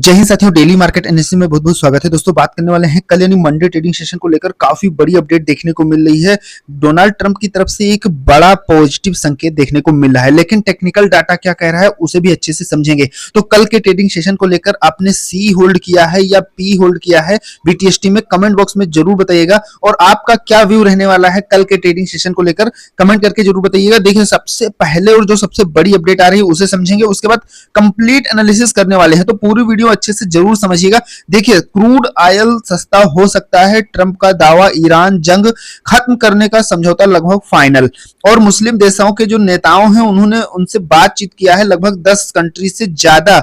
जय हिंद साथियों, daily market analysis में बहुत बहुत स्वागत है। दोस्तों बात करने वाले हैं कल यानी मंडे ट्रेडिंग सेशन को लेकर काफी बड़ी अपडेट देखने को मिल रही है। डोनाल्ड ट्रंप की तरफ से एक बड़ा पॉजिटिव संकेत देखने को मिल रहा है, लेकिन टेक्निकल डाटा क्या कह रहा है उसे भी अच्छे से समझेंगे। तो कल के ट्रेडिंग सेशन को लेकर आपने सी होल्ड किया है या पी होल्ड किया है, बीटीएसटी में कमेंट बॉक्स में जरूर बताइएगा। और आपका क्या व्यू रहने वाला है कल के ट्रेडिंग सेशन को लेकर, कमेंट करके जरूर बताइएगा। देखिए सबसे पहले और जो सबसे बड़ी अपडेट आ रही है उसे समझेंगे, उसके बाद कंप्लीट एनालिसिस करने वाले हैं। तो पूरी वीडियो अच्छे से जरूर समझिएगा। देखिए क्रूड ऑयल सस्ता हो सकता है, ट्रंप का दावा, ईरान जंग खत्म करने का समझौता लगभग फाइनल, और मुस्लिम देशों के जो नेताओं हैं उन्होंने उनसे बातचीत किया है। लगभग 10 कंट्री से ज्यादा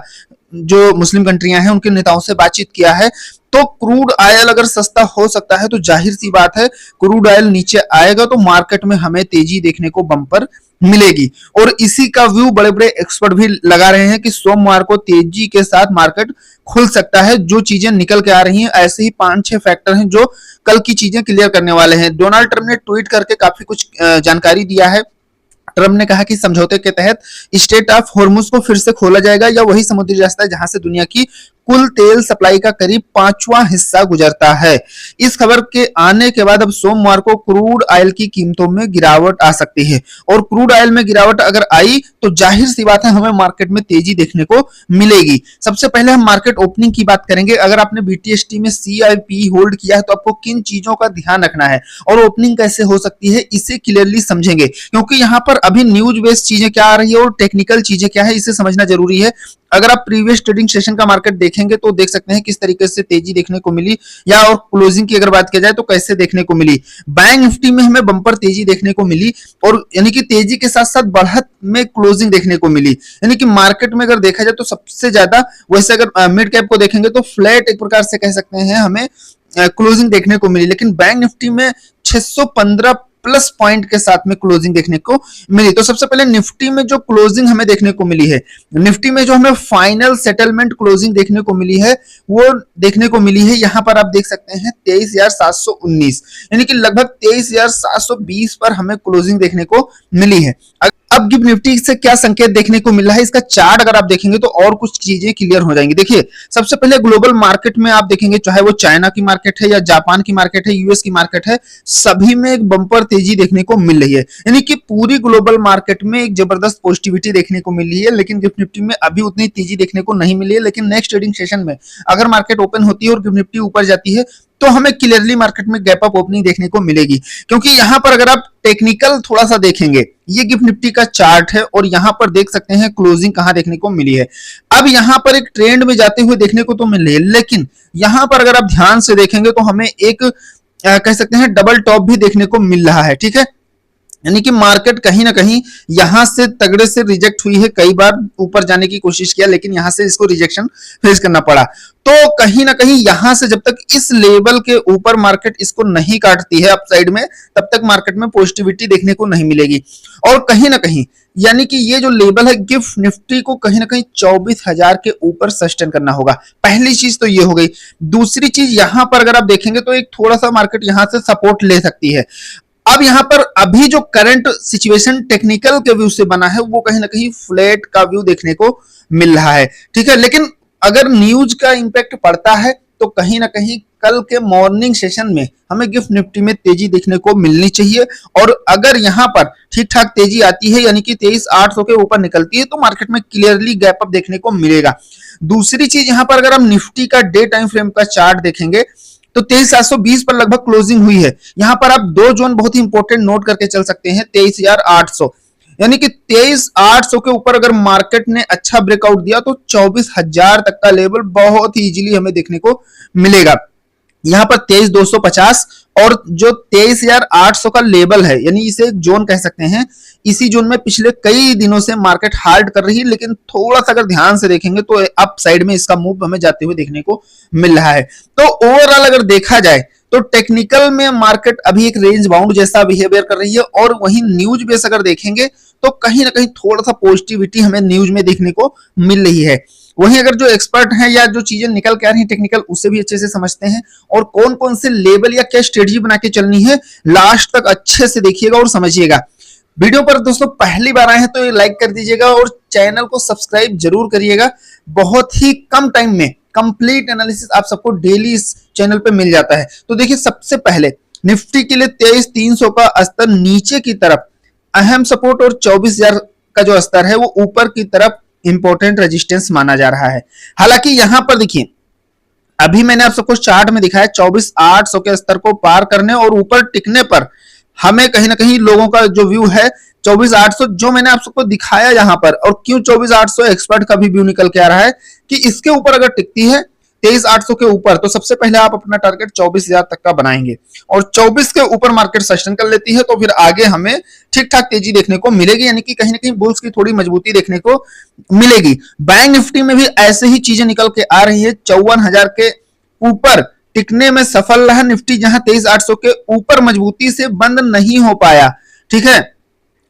जो मुस्लिम कंट्रियां हैं उनके नेताओं से बातचीत किया है। तो क्रूड ऑयल अगर सस्ता हो सकता है तो जाहिर सी बात है क्रूड ऑयल नीचे आएगा तो मार्केट में हमें तेजी देखने को बम्पर मिलेगी। और इसी का व्यू बड़े बड़े एक्सपर्ट भी लगा रहे हैं कि सोमवार को तेजी के साथ मार्केट खुल सकता है। जो चीजें निकल के आ रही हैं, ऐसे ही 5-6 फैक्टर हैं जो कल की चीजें क्लियर करने वाले हैं। डोनाल्ड ट्रंप ने ट्वीट करके काफी कुछ जानकारी दिया है। ट्रंप ने कहा कि समझौते के तहत स्ट्रेट ऑफ हॉर्मुज को फिर से खोला जाएगा, या वही समुद्री रास्ता है जहां से दुनिया की कुल तेल सप्लाई का करीब 5वां हिस्सा गुजरता है। इस खबर के आने के बाद अब सोमवार को क्रूड ऑयल की कीमतों में गिरावट आ सकती है, और क्रूड ऑयल में गिरावट अगर आई तो जाहिर सी बात है हमें मार्केट में तेजी देखने को मिलेगी। सबसे पहले हम मार्केट ओपनिंग की बात करेंगे। अगर आपने बीटीएसटी में सीआईपी होल्ड किया है तो आपको किन चीजों का ध्यान रखना है और ओपनिंग कैसे हो सकती है इसे क्लियरली समझेंगे, क्योंकि यहाँ पर अभी न्यूज बेस्ड चीजें क्या आ रही है और टेक्निकल चीजें क्या है इसे समझना जरूरी है। अगर आप प्रीवियस ट्रेडिंग सेशन का मार्केट देखेंगे तो देख सकते हैं किस तरीके से तेजी देखने को मिली, या और क्लोजिंग की अगर बात किया जाए तो कैसे देखने को मिली। बैंक निफ्टी में हमें बम्पर तेजी देखने को मिली, और यानी कि तेजी के साथ साथ बढ़त में क्लोजिंग देखने को मिली। यानी कि मार्केट में अगर देखा जाए तो सबसे ज्यादा, वैसे अगर मिड कैप को देखेंगे तो फ्लैट एक प्रकार से कह सकते हैं हमें क्लोजिंग देखने को मिली, लेकिन बैंक निफ्टी में 615 प्लस पॉइंट के साथ में क्लोजिंग देखने को मिली। तो सबसे पहले निफ्टी में जो क्लोजिंग हमें देखने को मिली है, निफ्टी में जो हमें फाइनल सेटलमेंट क्लोजिंग देखने को मिली है वो देखने को मिली है, यहां पर आप देख सकते हैं 23,719, यानी कि लगभग 23,720 पर हमें क्लोजिंग देखने को मिली है। अब गिव निफ्टी से क्या संकेत देखने को मिला है, इसका चार्ट अगर आप देखेंगे तो और कुछ चीजें क्लियर हो जाएंगी। देखिए सबसे पहले ग्लोबल मार्केट में आप देखेंगे, चाहे वो चाइना की मार्केट है या जापान की मार्केट है, यूएस की मार्केट है, सभी में एक बम्पर तेजी देखने को मिल रही है। यानी कि पूरी ग्लोबल मार्केट में एक जबरदस्त पॉजिटिविटी देखने को मिली है, लेकिन गिफ्ट निफ्टी में अभी उतनी तेजी देखने को नहीं मिली है। लेकिन नेक्स्ट ट्रेडिंग सेशन में अगर मार्केट ओपन होती है और गिफ्ट निफ्टी ऊपर जाती है तो हमें क्लियरली मार्केट में गैप अप ओपनिंग देखने को मिलेगी, क्योंकि यहां पर अगर आप टेक्निकल थोड़ा सा देखेंगे, ये गिफ्ट निफ्टी का चार्ट है और यहां पर देख सकते हैं क्लोजिंग कहां देखने को मिली है। अब यहां पर एक ट्रेंड में जाते हुए देखने को तो मिल रही है, लेकिन यहां पर अगर आप ध्यान से देखेंगे तो हमें एक कह सकते हैं डबल टॉप भी देखने को मिल रहा है। ठीक है, यानी कि मार्केट कहीं ना कहीं यहां से तगड़े से रिजेक्ट हुई है, कई बार ऊपर जाने की कोशिश किया लेकिन यहां से इसको रिजेक्शन फेस करना पड़ा। तो कहीं ना कहीं यहां से जब तक इस लेवल के ऊपर मार्केट इसको नहीं काटती है अपसाइड में, तब तक मार्केट में पॉजिटिविटी देखने को नहीं मिलेगी। और कहीं ना कहीं यानी कि ये जो लेवल है गिफ्ट निफ्टी को कहीं ना कहीं 24,000 के ऊपर सस्टेन करना होगा। पहली चीज तो ये हो गई। दूसरी चीज यहां पर अगर आप देखेंगे तो एक थोड़ा सा मार्केट यहां से सपोर्ट ले सकती है। अब यहां पर अभी जो करंट सिचुएशन टेक्निकल के व्यू से बना है वो कहीं ना कहीं फ्लैट का व्यू देखने को मिल रहा है। ठीक है, लेकिन अगर न्यूज का इंपैक्ट पड़ता है तो कहीं ना कहीं कल के मॉर्निंग सेशन में हमें गिफ्ट निफ्टी में तेजी देखने को मिलनी चाहिए। और अगर यहां पर ठीक ठाक तेजी आती है यानी कि 23,800 के ऊपर निकलती है तो मार्केट में क्लियरली गैप अप देखने को मिलेगा। दूसरी चीज यहां पर अगर हम निफ्टी का डे टाइम फ्रेम का चार्ट देखेंगे तो 23,720 पर लगभग क्लोजिंग हुई है। यहां पर आप दो जोन बहुत ही इंपॉर्टेंट नोट करके चल सकते हैं। 23,800 यानी कि 23,800 के ऊपर अगर मार्केट ने अच्छा ब्रेकआउट दिया तो 24,000 तक का लेवल बहुत ही इजीली हमें देखने को मिलेगा। यहां पर 23,250 और जो 23,800 का लेवल है, यानी इसे एक जोन कह सकते हैं, इसी जोन में पिछले कई दिनों से मार्केट हार्ड कर रही है, लेकिन थोड़ा सा अगर ध्यान से देखेंगे तो अप साइड में इसका मूव हमें जाते हुए देखने को मिल रहा है। तो ओवरऑल अगर देखा जाए तो टेक्निकल में मार्केट अभी एक रेंज बाउंड जैसा बिहेवियर कर रही है, और वहीं न्यूज बेस अगर देखेंगे तो कहीं ना कहीं थोड़ा सा पॉजिटिविटी हमें न्यूज में देखने को मिल रही है। वहीं अगर जो एक्सपर्ट हैं या जो चीजें निकल के आ रही हैं टेक्निकल, उसे भी अच्छे से समझते हैं और कौन कौन से लेवल या क्या स्ट्रेटजी बना के चलनी है लास्ट तक अच्छे से देखिएगा और समझिएगा। वीडियो पर दोस्तों पहली बार आए हैं तो ये लाइक कर दीजिएगा और चैनल को सब्सक्राइब जरूर करिएगा। बहुत ही कम टाइम में कंप्लीट एनालिसिस आप सबको डेली इस चैनल पे मिल जाता है। तो देखिए सबसे पहले निफ्टी के लिए 23,300 का स्तर नीचे की तरफ अहम सपोर्ट और 24,000 का जो स्तर है वो ऊपर की तरफ इंपॉर्टेंट रेजिस्टेंस माना जा रहा है। हालांकि यहां पर देखिए अभी मैंने आप सबको चार्ट में दिखाया 24,800 के स्तर को पार करने और ऊपर टिकने पर हमें कहीं ना कहीं लोगों का जो व्यू है 24,800 जो मैंने आप सबको दिखाया यहां पर, और क्यों 24,800 एक्सपर्ट का भी व्यू निकल के आ रहा है कि इसके ऊपर अगर टिकती है 23,800 के ऊपर तो सबसे पहले आप अपना टारगेट 24,000 तक का बनाएंगे, और 24 के ऊपर मार्केट सस्टेन कर लेती है तो फिर आगे हमें ठीक ठाक तेजी देखने को मिलेगी, यानी कि कहीं ना कहीं बुल्स की थोड़ी मजबूती देखने को मिलेगी। बैंक निफ्टी में भी ऐसे ही चीजें निकल के आ रही है। 54,000 के ऊपर टिकने में सफल रहा निफ्टी, जहां 23,800 के ऊपर मजबूती से बंद नहीं हो पाया। ठीक है,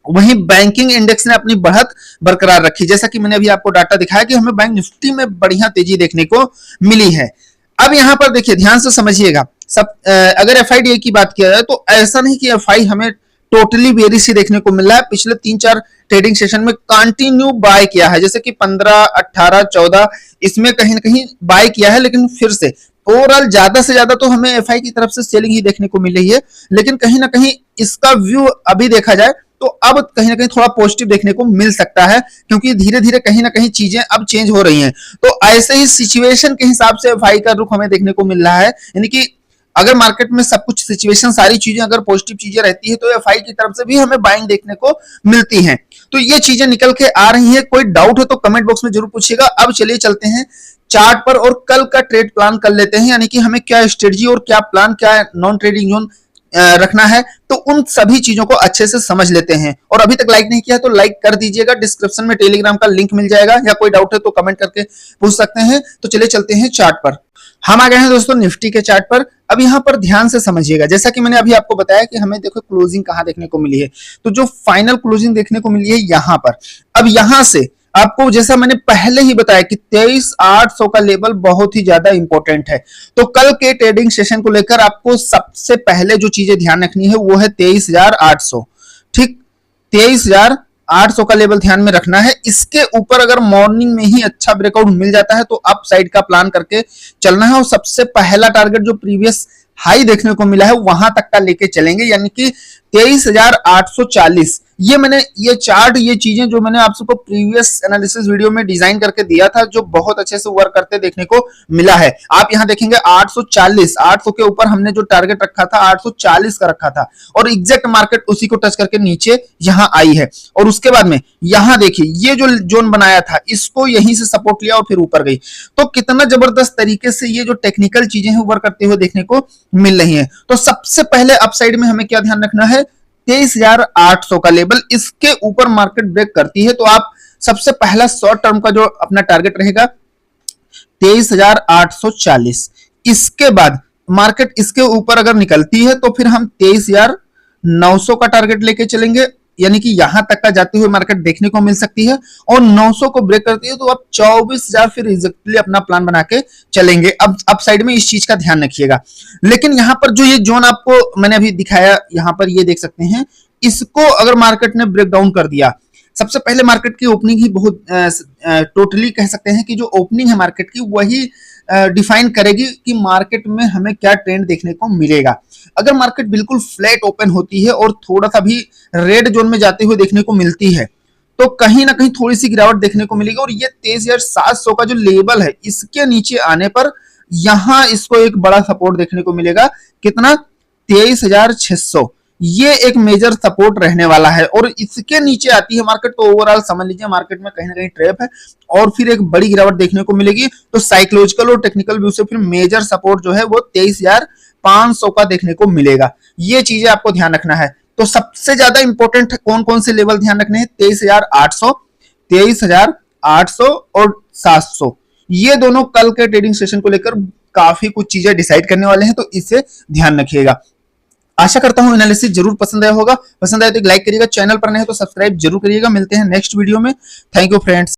वहीं बैंकिंग इंडेक्स ने अपनी बढ़त बरकरार रखी, जैसा कि मैंने अभी आपको डाटा दिखाया कि हमें बैंक निफ्टी में बढ़िया तेजी देखने को मिली है। अब यहां पर देखिए ध्यान से समझिएगा, सब अगर एफआईडीए की बात किया जाए तो ऐसा नहीं कि एफआई हमें टोटली बेरिश ही देखने को मिल रहा है। पिछले 3-4 ट्रेडिंग सेशन में कंटिन्यू बाय किया है, जैसे कि 15, 18, 14 इसमें कहीं ना कहीं बाय किया है, लेकिन फिर से ओवरऑल ज्यादा से ज्यादा तो हमें एफआई की तरफ से सेलिंग ही देखने को मिल रही है। लेकिन कहीं ना कहीं इसका व्यू अभी देखा जाए तो अब कहीं ना कहीं थोड़ा पॉजिटिव देखने को मिल सकता है, क्योंकि धीरे धीरे कहीं ना कहीं चीजें अब चेंज हो रही हैं। तो ऐसे ही सिचुएशन के हिसाब से एफआई का रुख हमें देखने को मिल रहा है, यानी कि अगर मार्केट में सब कुछ सिचुएशन सारी चीजें अगर पॉजिटिव चीजें रहती है तो एफआई की तरफ से भी हमें बाइंग देखने को मिलती हैं। तो ये चीजें निकल के आ रही है। कोई डाउट है तो कमेंट बॉक्स में जरूर पूछिएगा। अब चलिए चलते हैं चार्ट पर और कल का ट्रेड प्लान कर लेते हैं, यानी कि हमें क्या स्ट्रेटजी और क्या प्लान, क्या नॉन ट्रेडिंग जोन रखना है, तो उन सभी चीजों को अच्छे से समझ लेते हैं। और अभी तक लाइक नहीं किया तो लाइक कर दीजिएगा, डिस्क्रिप्शन में टेलीग्राम का लिंक मिल जाएगा, या कोई डाउट है तो कमेंट करके पूछ सकते हैं। तो चलिए चलते हैं चार्ट पर। हम आ गए हैं दोस्तों निफ्टी के चार्ट पर। अब यहां पर ध्यान से समझिएगा, जैसा कि मैंने अभी आपको बताया कि हमें देखो क्लोजिंग कहां देखने को मिली है, तो जो फाइनल क्लोजिंग देखने को मिली है यहां पर। अब यहां से आपको जैसा मैंने पहले ही बताया कि 23,800 का लेवल बहुत ही ज्यादा इंपॉर्टेंट है। तो कल के ट्रेडिंग सेशन को लेकर आपको सबसे पहले जो चीजें ध्यान रखनी है वो है 23,800। ठीक, 23,800 का लेवल ध्यान में रखना है। इसके ऊपर अगर मॉर्निंग में ही अच्छा ब्रेकआउट मिल जाता है तो अप साइड का प्लान करके चलना है, और सबसे पहला टारगेट जो प्रीवियस हाई देखने को मिला है वहां तक का लेके चलेंगे, यानी कि 23,840। ये मैंने ये चार्ट, ये चीजें जो मैंने आप सबको प्रीवियस एनालिसिस वीडियो में डिजाइन करके दिया था, जो बहुत अच्छे से वर्क करते देखने को मिला है। आप यहां देखेंगे 840, 800 के ऊपर हमने जो टारगेट रखा था 840 का रखा था, और एग्जैक्ट मार्केट उसी को टच करके नीचे यहां आई है। और उसके बाद में यहां देखिए ये जो जोन बनाया था इसको यहीं से सपोर्ट लिया और फिर ऊपर गई। तो कितना जबरदस्त तरीके से ये जो टेक्निकल चीजें हैं वर्क करते हुए देखने को मिल रही हैं। तो सबसे पहले अपसाइड में हमें क्या ध्यान रखना है, 23,800 का लेवल, इसके ऊपर मार्केट ब्रेक करती है तो आप सबसे पहला शॉर्ट टर्म का जो अपना टारगेट रहेगा 23,840। इसके बाद मार्केट इसके ऊपर अगर निकलती है तो फिर हम 23,900 का टारगेट लेके चलेंगे, यानी कि यहां तक का जाते हुए मार्केट देखने को मिल सकती है। और 900 को ब्रेक करती है तो आप 24,000 फिर एग्जैक्टली अपना प्लान बना के चलेंगे। अब अप साइड में इस चीज का ध्यान रखिएगा। लेकिन यहां पर जो ये जोन आपको मैंने अभी दिखाया, यहां पर ये देख सकते हैं, इसको अगर मार्केट ने ब्रेक डाउन कर दिया, सबसे पहले मार्केट की ओपनिंग ही बहुत टोटली कह सकते हैं कि जो ओपनिंग है मार्केट की वही डिफाइन करेगी कि मार्केट में हमें क्या ट्रेंड देखने को मिलेगा। अगर मार्केट बिल्कुल फ्लैट ओपन होती है और थोड़ा सा भी रेड जोन में जाते हुए देखने को मिलती है तो कहीं ना कहीं थोड़ी सी गिरावट देखने को मिलेगी। और ये 23,700 का जो लेवल है इसके नीचे आने पर यहां इसको एक बड़ा सपोर्ट देखने को मिलेगा। कितना, 23,600। ये एक मेजर सपोर्ट रहने वाला है, और इसके नीचे आती है मार्केट तो ओवरऑल समझ लीजिए मार्केट में कहीं ना कहीं ट्रैप है और फिर एक बड़ी गिरावट देखने को मिलेगी। तो साइकोलॉजिकल और टेक्निकल व्यू से फिर मेजर सपोर्ट जो है वो 23,500 का देखने को मिलेगा। ये चीजें आपको ध्यान रखना है। तो सबसे ज्यादा इंपॉर्टेंट कौन कौन से लेवल ध्यान रखने हैं, 23,800, 23,800 और 700। ये दोनों कल के ट्रेडिंग सेशन को लेकर काफी कुछ चीजें डिसाइड करने वाले हैं, तो इसे ध्यान रखिएगा। आशा करता हूं एनालिसिस जरूर पसंद आया होगा। पसंद आए तो एक लाइक करिएगा, चैनल पर नए हो तो सब्सक्राइब जरूर करिएगा। मिलते हैं नेक्स्ट वीडियो में। Thank you friends.